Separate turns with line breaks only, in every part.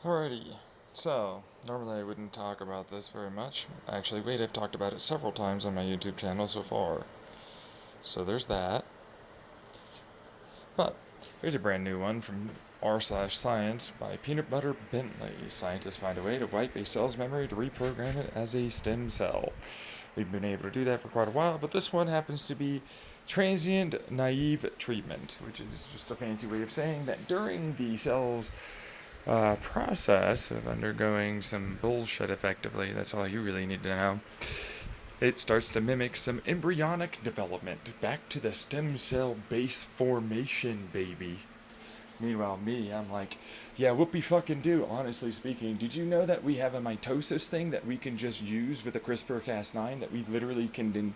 Alrighty, so normally I wouldn't talk about this very much. Actually, wait, I've talked about it several times on my YouTube channel so far. So there's that. But here's a brand new one from r/science by Peanut Butter Bentley. Scientists find a way to wipe a cell's memory to reprogram it as a stem cell. We've been able to do that for quite a while, but this one happens to be transient naive treatment, which is just a fancy way of saying that during the cell's process of undergoing some bullshit effectively, that's all you really need to know, it starts to mimic some embryonic development back to the stem cell base formation, baby. Meanwhile, I'm like, yeah, whoopee fucking do, honestly speaking. Did you know that we have a mitosis thing that we can just use with a CRISPR-Cas9, that we literally can then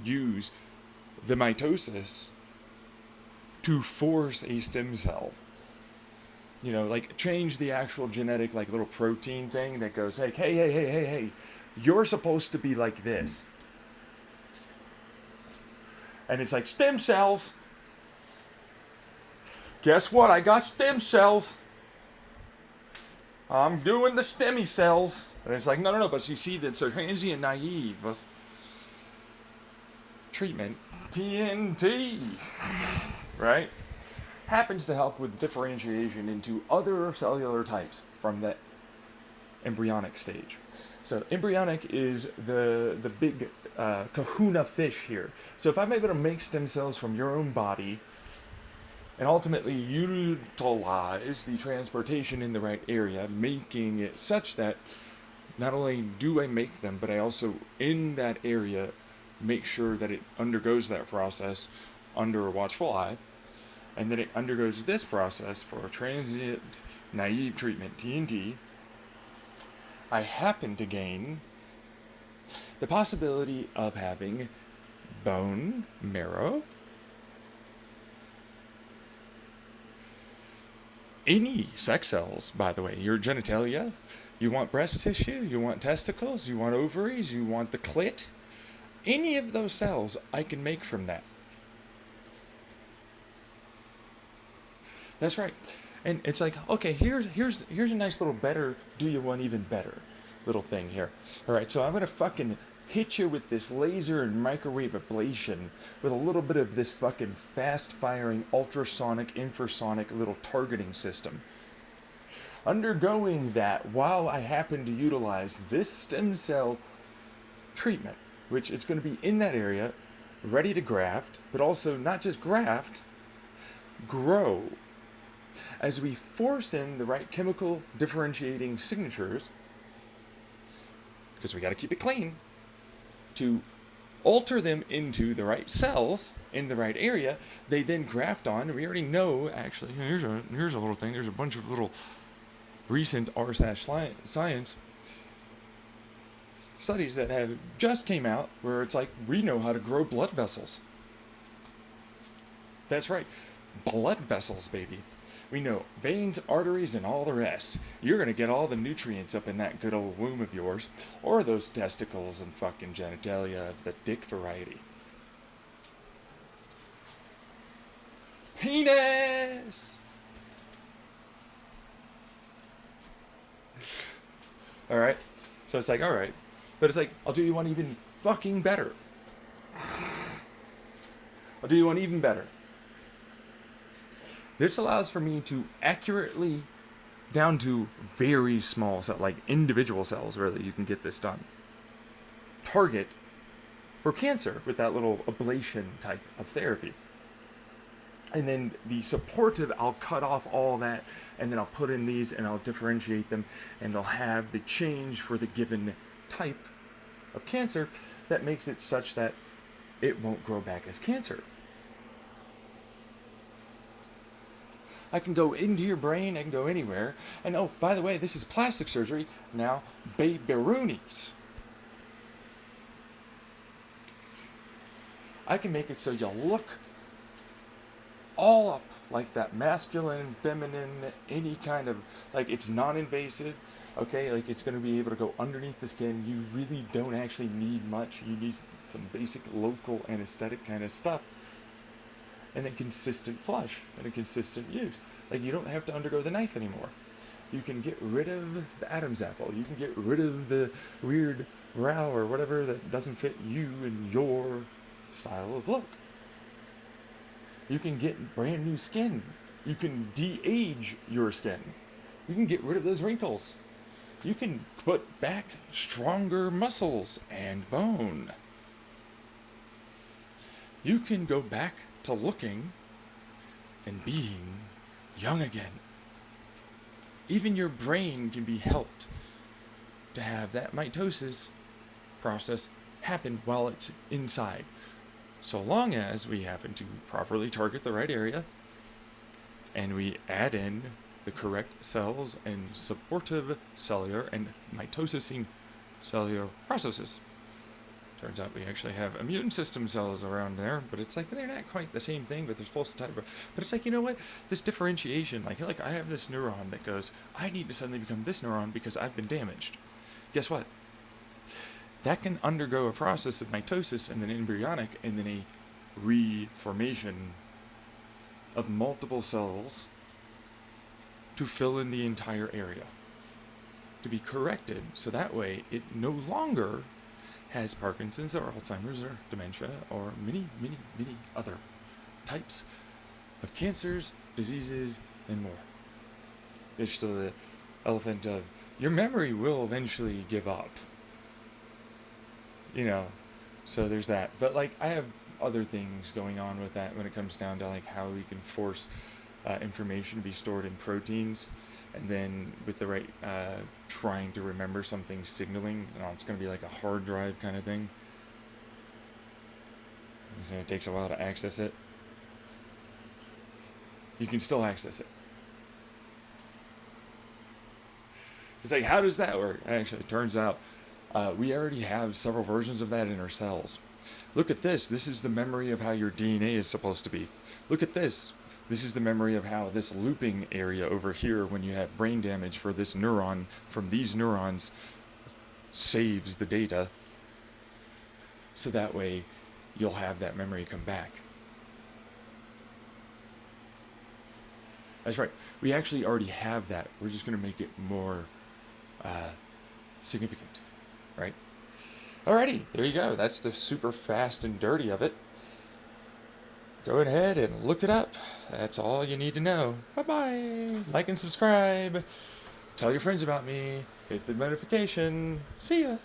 use the mitosis to force a stem cell? You know, like change the actual genetic, like little protein thing that goes, hey, you're supposed to be like this. And it's like, stem cells. Guess what? I got stem cells. I'm doing the stemmy cells. And it's like, no, but you see that, so transient naive treatment, TNT, right? Happens to help with differentiation into other cellular types from that embryonic stage. So embryonic is the big kahuna fish here. So if I'm able to make stem cells from your own body and ultimately utilize the transportation in the right area, making it such that not only do I make them, but I also, in that area, make sure that it undergoes that process under a watchful eye, and then it undergoes this process for a transient naive treatment, TNT, I happen to gain the possibility of having bone marrow, any sex cells, by the way, your genitalia, you want breast tissue, you want testicles, you want ovaries, you want the clit, any of those cells I can make from that. That's right. And it's like, okay, here's a nice little better, do you want even better little thing here. All right, so I'm going to fucking hit you with this laser and microwave ablation with a little bit of this fucking fast-firing ultrasonic, infrasonic little targeting system. Undergoing that while I happen to utilize this stem cell treatment, which is going to be in that area, ready to graft, but also not just graft, grow. As we force in the right chemical differentiating signatures, because we got to keep it clean, to alter them into the right cells in the right area, they then graft on, and we already know, actually, here's a little thing, there's a bunch of little recent r/science studies that have just came out where it's like, we know how to grow blood vessels. That's right, blood vessels, baby. We know veins, arteries, and all the rest. You're going to get all the nutrients up in that good old womb of yours, or those testicles and fucking genitalia of the dick variety. Penis! Alright? So it's like, alright. But it's like, I'll do you one even fucking better. I'll do you one even better. This allows for me to accurately, down to very small cells, like individual cells, really, you can get this done, target for cancer with that little ablation type of therapy. And then the supportive, I'll cut off all that, and then I'll put in these, and I'll differentiate them, and they'll have the change for the given type of cancer that makes it such that it won't grow back as cancer. I can go into your brain, I can go anywhere. And oh, by the way, this is plastic surgery, now baby-roonies. I can make it so you look all up like that masculine, feminine, any kind of, like it's non-invasive, okay? Like it's going to be able to go underneath the skin. You really don't actually need much. You need some basic local anesthetic kind of stuff. And a consistent flush and a consistent use. Like you don't have to undergo the knife anymore. You can get rid of the Adam's apple. You can get rid of the weird brow or whatever that doesn't fit you and your style of look. You can get brand new skin. You can de-age your skin. You can get rid of those wrinkles. You can put back stronger muscles and bone. You can go back to looking and being young again. Even your brain can be helped to have that mitosis process happen while it's inside. So long as we happen to properly target the right area and we add in the correct cells and supportive cellular and mitosising cellular processes. Turns out we actually have immune system cells around there, but it's like they're not quite the same thing, but they're supposed to type of. But it's like, you know what? This differentiation, like I have this neuron that goes, I need to suddenly become this neuron because I've been damaged. Guess what? That can undergo a process of mitosis and then embryonic and then a reformation of multiple cells to fill in the entire area, to be corrected, so that way it no longer has Parkinson's or Alzheimer's or dementia or many other types of cancers, diseases, and more. There's still the elephant of your memory will eventually give up. So there's that. But I have other things going on with that when it comes down to how we can force information to be stored in proteins, and then with the right trying to remember something signaling, it's going to be like a hard drive kind of thing. So it takes a while to access it. You can still access it. It's like, how does that work? Actually, it turns out we already have several versions of that in our cells. Look at this. This is the memory of how your DNA is supposed to be. Look at this. This is the memory of how this looping area over here, when you have brain damage for this neuron, from these neurons, saves the data. So that way, you'll have that memory come back. That's right. We actually already have that. We're just going to make it more significant, right? Alrighty, there you go. That's the super fast and dirty of it. Go ahead and look it up. That's all you need to know. Bye-bye. Like and subscribe. Tell your friends about me. Hit the notification. See ya.